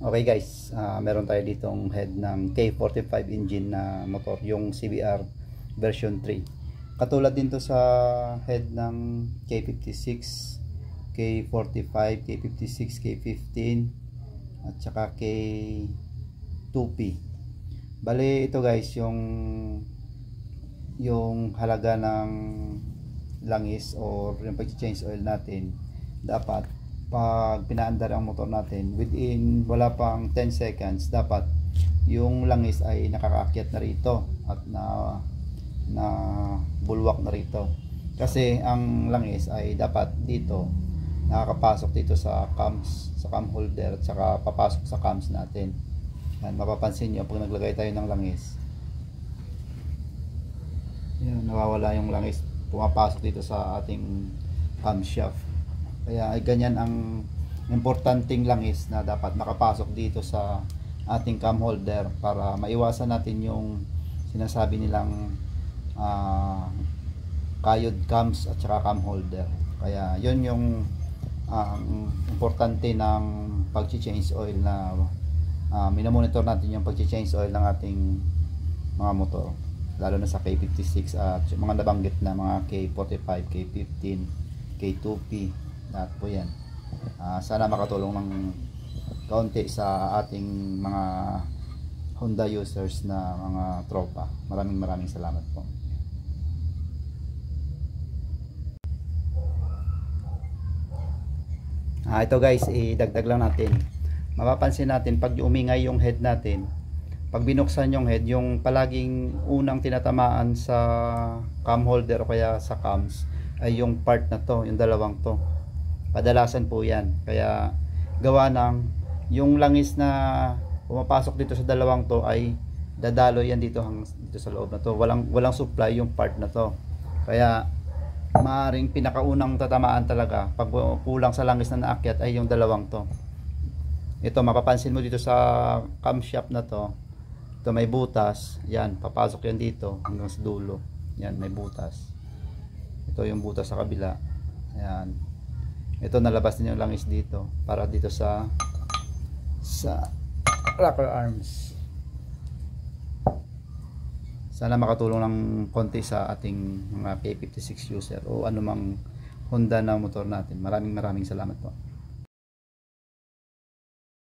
Okay guys, meron tayo ditong head ng K45 engine na motor, yung CBR version 3. Katulad din to sa head ng K56, K45, K56, K15 at saka K2P. Bale ito guys, yung halaga ng langis or yung pag-change oil natin, dapat pag pinaandar ang motor natin within wala pang 10 seconds, dapat yung langis ay nakakaakyat na rito at na bulwak na rito, kasi ang langis ay dapat dito nakakapasok dito sa cam holder at saka papasok sa cams natin. Yan, mapapansin nyo pag naglagay tayo ng langis, yan, nawawala yung langis, pumapasok dito sa ating camshaft. Kaya ay ganyan ang importanteng langis na dapat makapasok dito sa ating cam holder para maiwasan natin yung sinasabi nilang kayod cams at saka cam holder. Kaya yun yung importante ng pag-change oil, na minomonitor natin yung pag-change oil ng ating mga motor, lalo na sa K56 at yung mga nabanggit na mga K45, K15, K2P. Lahat po yan. Sana makatulong ng kaunti sa ating mga Honda users na mga tropa. Maraming salamat po. Ito guys, idagdag lang natin. Mapapansin natin pag umingay yung head natin, pag binuksan yung head, yung palaging unang tinatamaan sa cam holder o kaya sa cams ay yung part na to, yung dalawang to. Kadalasan po yan. Kaya gawa ng yung langis na pumapasok dito sa dalawang to ay dadalo yan dito sa loob na to. Walang supply yung part na to. Kaya maaring pinakaunang tatamaan talaga pag kulang sa langis na naakyat ay yung dalawang to. Ito mapapansin mo dito sa camshaft na to. Ito may butas. Yan, papasok yan dito hanggang sa dulo. Yan, may butas. Ito yung butas sa kabila. Yan. Ito nalabas din yung langis dito para dito sa rocker arms. Sana makatulong ng konti sa ating mga K56 user o anumang Honda na motor natin. Maraming salamat po.